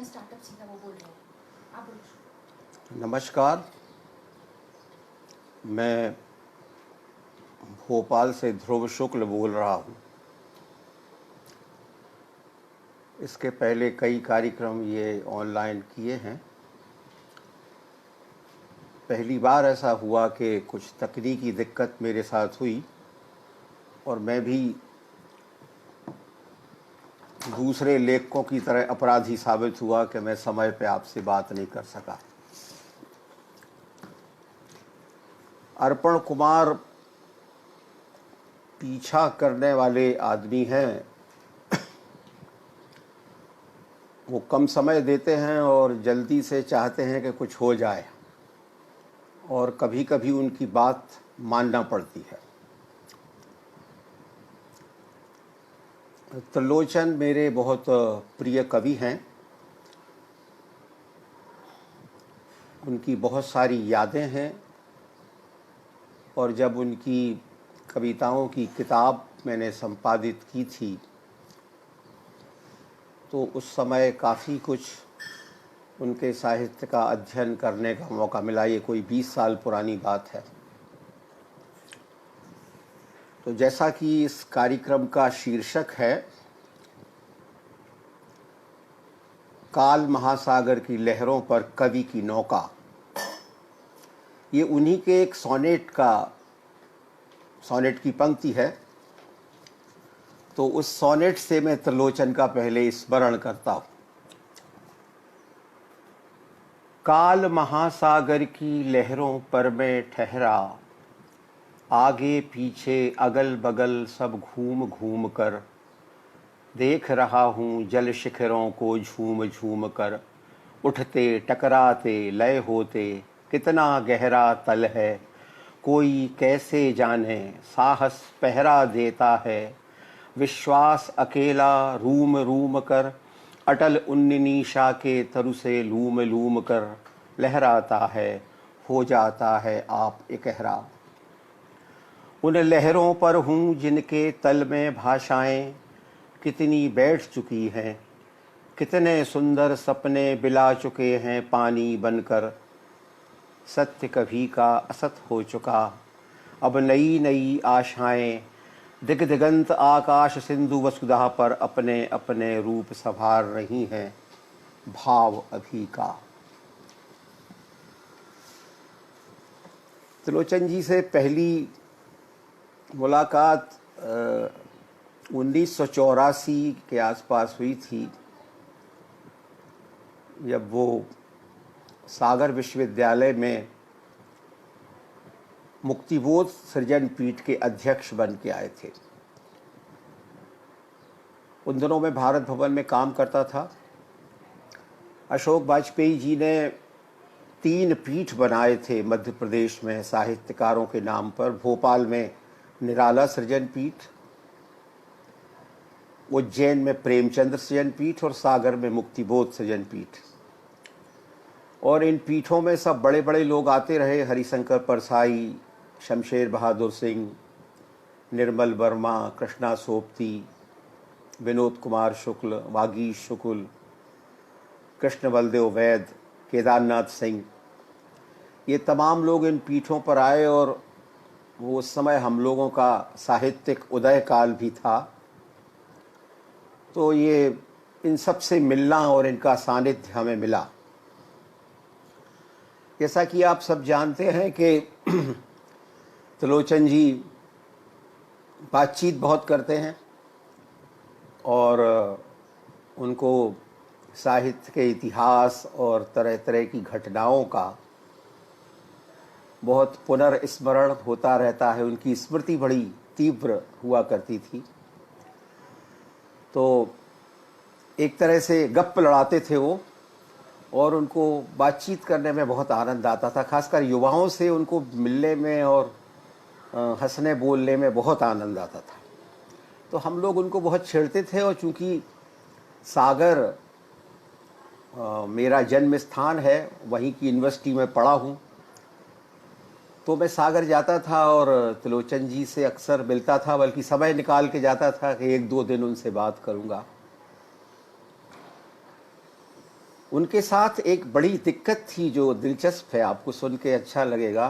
Startup सीखा वो बोल रहे हैं, आप बोलो। नमस्कार, मैं भोपाल से ध्रुव शुक्ल बोल रहा हूँ। इसके पहले कई कार्यक्रम ये ऑनलाइन किए हैं। पहली बार ऐसा हुआ कि कुछ तकनीकी दिक्कत मेरे साथ हुई और मैं भी दूसरे लेखकों की तरह अपराधी साबित हुआ कि मैं समय पे आपसे बात नहीं कर सका। अर्पण कुमार पीछा करने वाले आदमी हैं। वो कम समय देते हैं और जल्दी से चाहते हैं कि कुछ हो जाए, और कभी कभी उनकी बात मानना पड़ती है। त्रिलोचन मेरे बहुत प्रिय कवि हैं। उनकी बहुत सारी यादें हैं, और जब उनकी कविताओं की किताब मैंने संपादित की थी तो उस समय काफ़ी कुछ उनके साहित्य का अध्ययन करने का मौका मिला। ये कोई 20 साल पुरानी बात है। तो जैसा कि इस कार्यक्रम का शीर्षक है काल महासागर की लहरों पर कवि की नौका, ये उन्हीं के एक सोनेट की पंक्ति है। तो उस सोनेट से मैं त्रिलोचन का पहले स्मरण करता हूँ। काल महासागर की लहरों पर मैं ठहरा, आगे पीछे अगल बगल सब घूम घूम कर देख रहा हूँ जल शिखरों को झूम झूम कर। उठते टकराते लय होते कितना गहरा तल है, कोई कैसे जाने साहस पहरा देता है। विश्वास अकेला रूम रूम कर, अटल उन्नीशा के तरु से लूम लूम कर लहराता है, हो जाता है आप इकहरा। उन लहरों पर हूँ जिनके तल में भाषाएं कितनी बैठ चुकी हैं, कितने सुंदर सपने बिला चुके हैं पानी बनकर। सत्य कभी का असत हो चुका, अब नई नई आशाएं दिग दिगंत आकाश सिंधु वसुधा पर अपने अपने रूप संभाल रही हैं, भाव अभी का। त्रिलोचन जी से पहली मुलाकात 1984 के आसपास हुई थी, जब वो सागर विश्वविद्यालय में मुक्तिबोध सृजन पीठ के अध्यक्ष बन के आए थे। उन दिनों में भारत भवन में काम करता था। अशोक वाजपेयी जी ने 3 पीठ बनाए थे मध्य प्रदेश में साहित्यकारों के नाम पर। भोपाल में निराला सृजन पीठ, उज्जैन में प्रेमचंद्र सृजन पीठ और सागर में मुक्तिबोध सृजन पीठ। और इन पीठों में सब बड़े बड़े लोग आते रहे, हरिशंकर परसाई, शमशेर बहादुर सिंह, निर्मल वर्मा, कृष्णा सोपती, विनोद कुमार शुक्ल, वागीश शुक्ल, कृष्ण बलदेव वैद, केदारनाथ सिंह, ये तमाम लोग इन पीठों पर आए। और वो उस समय हम लोगों का साहित्यिक उदय काल भी था। तो ये इन सब से मिलना और इनका सानिध्य हमें मिला। जैसा कि आप सब जानते हैं कि त्रिलोचन जी बातचीत बहुत करते हैं और उनको साहित्य के इतिहास और तरह तरह की घटनाओं का बहुत पुनर्स्मरण होता रहता है। उनकी स्मृति बड़ी तीव्र हुआ करती थी। तो एक तरह से गप्प लड़ाते थे वो, और उनको बातचीत करने में बहुत आनंद आता था। खासकर युवाओं से उनको मिलने में और हंसने बोलने में बहुत आनंद आता था। तो हम लोग उनको बहुत छेड़ते थे। और चूँकि सागर मेरा जन्म स्थान है, वहीं की यूनिवर्सिटी में पढ़ा हूँ, तो मैं सागर जाता था और त्रिलोचन जी से अक्सर मिलता था, बल्कि समय निकाल के जाता था कि 1-2 दिन उनसे बात करूँगा। उनके साथ एक बड़ी दिक्कत थी जो दिलचस्प है, आपको सुन के अच्छा लगेगा,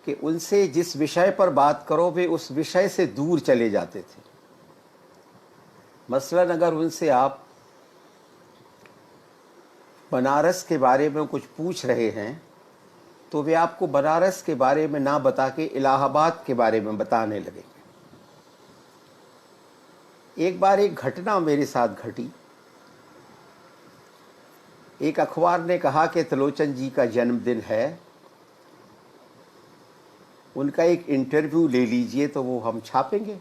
कि उनसे जिस विषय पर बात करो वे उस विषय से दूर चले जाते थे। मसलन अगर उनसे आप बनारस के बारे में कुछ पूछ रहे हैं तो वे आपको बनारस के बारे में ना बता के इलाहाबाद के बारे में बताने लगेंगे। एक बार एक घटना मेरे साथ घटी। एक अखबार ने कहा कि त्रिलोचन जी का जन्मदिन है, उनका एक इंटरव्यू ले लीजिए तो वो हम छापेंगे।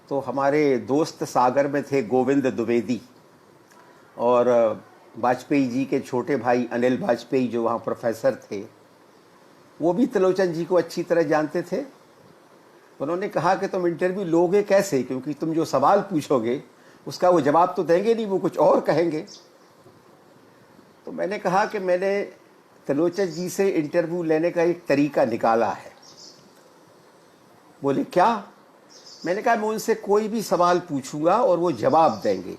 तो हमारे दोस्त सागर में थे गोविंद द्विवेदी और वाजपेयी जी के छोटे भाई अनिल वाजपेयी जो वहाँ प्रोफेसर थे, वो भी त्रिलोचन जी को अच्छी तरह जानते थे। उन्होंने कहा कि तुम इंटरव्यू लोगे कैसे, क्योंकि तुम जो सवाल पूछोगे उसका वो जवाब तो देंगे नहीं, वो कुछ और कहेंगे। तो मैंने कहा कि मैंने त्रिलोचन जी से इंटरव्यू लेने का एक तरीका निकाला है। बोले क्या? मैंने कहा मैं उनसे कोई भी सवाल पूछूंगा और वो जवाब देंगे,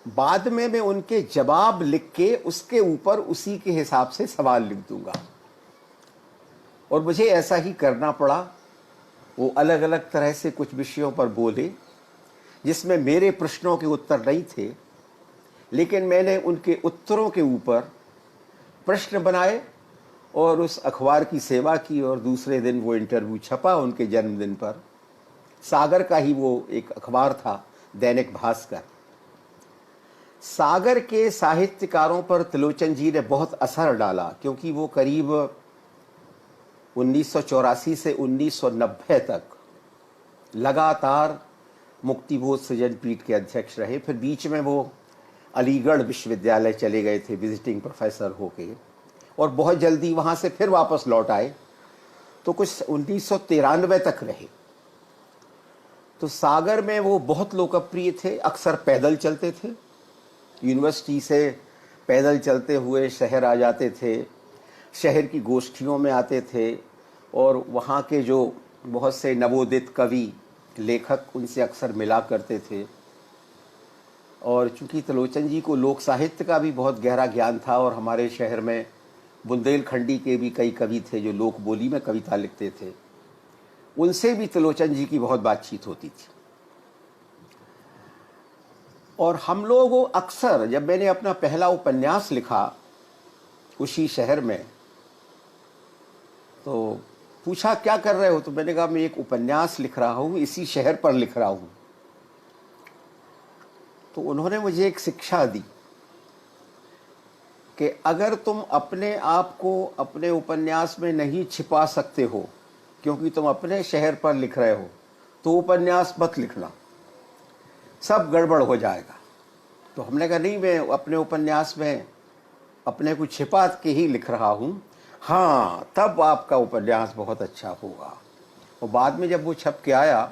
बाद में मैं उनके जवाब लिख के उसके ऊपर उसी के हिसाब से सवाल लिख दूंगा। और मुझे ऐसा ही करना पड़ा। वो अलग अलग तरह से कुछ विषयों पर बोले जिसमें मेरे प्रश्नों के उत्तर नहीं थे, लेकिन मैंने उनके उत्तरों के ऊपर प्रश्न बनाए और उस अखबार की सेवा की। और दूसरे दिन वो इंटरव्यू छपा उनके जन्मदिन पर। सागर का ही वो एक अखबार था, दैनिक भास्कर। सागर के साहित्यकारों पर त्रिलोचन जी ने बहुत असर डाला, क्योंकि वो करीब 1984 से 1990 तक लगातार मुक्तिबोध सृजन पीठ के अध्यक्ष रहे। फिर बीच में वो अलीगढ़ विश्वविद्यालय चले गए थे विजिटिंग प्रोफेसर होके, और बहुत जल्दी वहाँ से फिर वापस लौट आए, तो कुछ 1993 तक रहे। तो सागर में वो बहुत लोकप्रिय थे। अक्सर पैदल चलते थे, यूनिवर्सिटी से पैदल चलते हुए शहर आ जाते थे, शहर की गोष्ठियों में आते थे, और वहाँ के जो बहुत से नवोदित कवि लेखक उनसे अक्सर मिला करते थे। और चूँकि त्रिलोचन जी को लोक साहित्य का भी बहुत गहरा ज्ञान था, और हमारे शहर में बुंदेलखंडी के भी कई कवि थे जो लोक बोली में कविता लिखते थे, उनसे भी त्रिलोचन जी की बहुत बातचीत होती थी। और हम लोग अक्सर, जब मैंने अपना पहला उपन्यास लिखा उसी शहर में, तो पूछा क्या कर रहे हो, तो मैंने कहा मैं एक उपन्यास लिख रहा हूँ, इसी शहर पर लिख रहा हूँ। तो उन्होंने मुझे एक शिक्षा दी कि अगर तुम अपने आप को अपने उपन्यास में नहीं छिपा सकते हो क्योंकि तुम अपने शहर पर लिख रहे हो, तो उपन्यास मत लिखना, सब गड़बड़ हो जाएगा। तो हमने कहा नहीं, मैं अपने उपन्यास में अपने को छिपा के ही लिख रहा हूँ, हाँ तब आपका उपन्यास बहुत अच्छा होगा। और बाद में जब वो छप के आया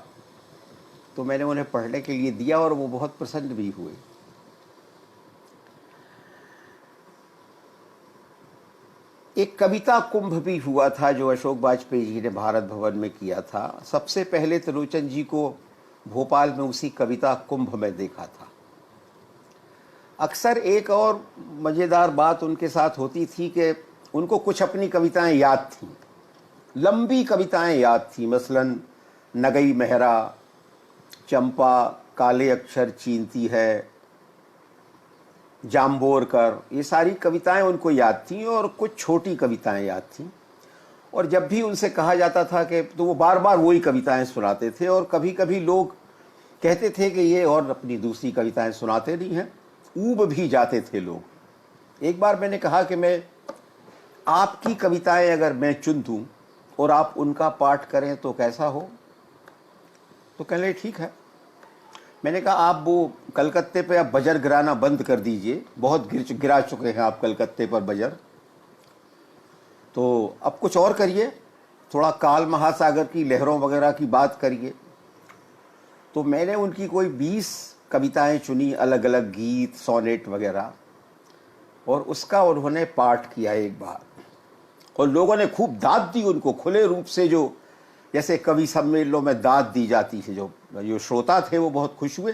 तो मैंने उन्हें पढ़ने के लिए दिया और वो बहुत प्रसन्न भी हुए। एक कविता कुंभ भी हुआ था जो अशोक वाजपेयी जी ने भारत भवन में किया था। सबसे पहले त्रिलोचन जी को भोपाल में उसी कविता कुंभ में देखा था। अक्सर एक और मज़ेदार बात उनके साथ होती थी कि उनको कुछ अपनी कविताएं याद थीं, लंबी कविताएं याद थीं। मसलन नगई मेहरा, चंपा, काले अक्षर चीनती है, जाम्बोरकर, ये सारी कविताएं उनको याद थीं, और कुछ छोटी कविताएं याद थीं। और जब भी उनसे कहा जाता था कि, तो वो बार बार वही कविताएं सुनाते थे। और कभी कभी लोग कहते थे कि ये और अपनी दूसरी कविताएं सुनाते नहीं हैं, ऊब भी जाते थे लोग। एक बार मैंने कहा कि मैं आपकी कविताएं अगर मैं चुन दूं और आप उनका पाठ करें तो कैसा हो? तो कहने लगे ठीक है। मैंने कहा आप वो कलकत्ते पे आप बजर गिराना बंद कर दीजिए, बहुत गिरा चुके हैं आप कलकत्ते पर बजर, तो अब कुछ और करिए, थोड़ा काल महासागर की लहरों वगैरह की बात करिए। तो मैंने उनकी कोई 20 कविताएं चुनी, अलग अलग गीत, सोनेट वगैरह, और उसका उन्होंने पाठ किया एक बार। और लोगों ने खूब दाद दी उनको, खुले रूप से, जो जैसे कवि सम्मेलनों में दाद दी जाती है। जो श्रोता थे वो बहुत खुश हुए।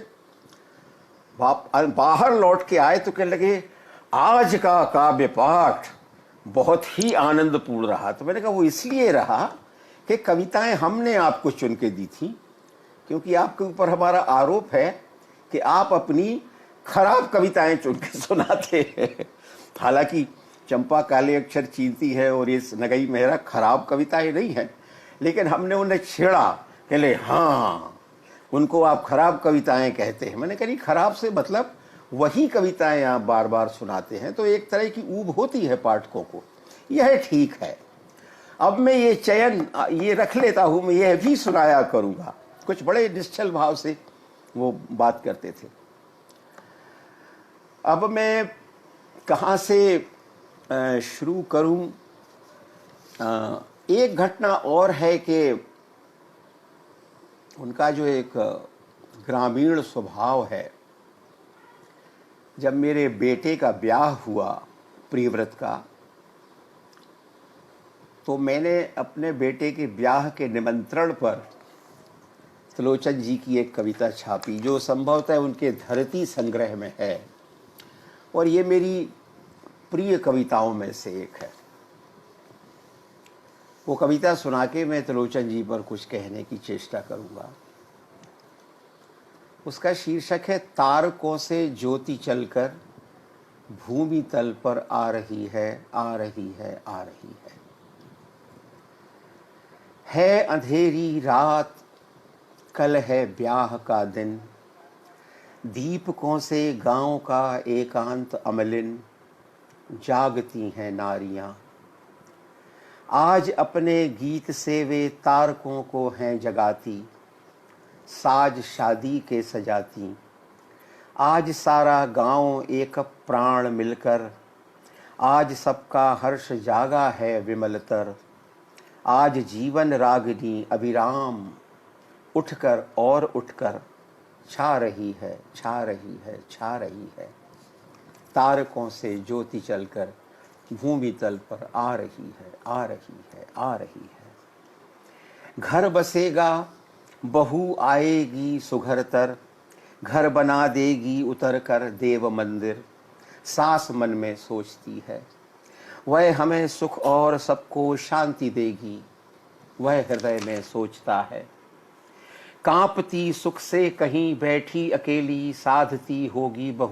बाहर लौट के आए तो कहने लगे आज का काव्य पाठ बहुत ही आनंदपूर्ण रहा। तो मैंने कहा वो इसलिए रहा कि कविताएं हमने आपको चुन के दी थी, क्योंकि आपके ऊपर हमारा आरोप है कि आप अपनी खराब कविताएं चुन के सुनाते हैं। हालांकि चंपा काले अक्षर चीनती है और ये नगई मेहरा खराब कविताएं नहीं है, लेकिन हमने उन्हें छेड़ा कि ले हाँ उनको आप खराब कविताएं कहते हैं। मैंने कहा खराब से मतलब वही कविताएं आप बार बार सुनाते हैं, तो एक तरह की ऊब होती है पाठकों को, यह ठीक है। अब मैं ये चयन ये रख लेता हूं, मैं यह भी सुनाया करूंगा। कुछ बड़े निश्चल भाव से वो बात करते थे। अब मैं कहाँ से शुरू करूं? एक घटना और है कि उनका जो एक ग्रामीण स्वभाव है, जब मेरे बेटे का ब्याह हुआ प्रियव्रत का, तो मैंने अपने बेटे के ब्याह के निमंत्रण पर त्रिलोचन जी की एक कविता छापी, जो संभवतः उनके धरती संग्रह में है, और ये मेरी प्रिय कविताओं में से एक है। वो कविता सुना के मैं त्रिलोचन जी पर कुछ कहने की चेष्टा करूंगा। उसका शीर्षक है तारकों से ज्योति चलकर भूमि तल पर आ रही है, आ रही है, आ रही है अंधेरी रात, कल है ब्याह का दिन, दीपकों से गांव का एकांत अमलिन, जागती हैं नारियां आज अपने गीत से वे तारकों को हैं जगाती, साज शादी के सजाती, आज सारा गांव एक प्राण मिलकर, आज सबका हर्ष जागा है विमलतर, आज जीवन रागिनी अभिराम उठकर और उठकर छा रही है, छा रही है, छा रही है, तारकों से ज्योति चलकर भूमि तल पर आ रही है, आ रही है, आ रही है। घर बसेगा बहू आएगी सुघरतर, घर बना देगी उतर कर देव मंदिर, सास मन में सोचती है वह हमें सुख और सबको शांति देगी, वह हृदय में सोचता है कांपती सुख से कहीं बैठी अकेली साधती होगी बहू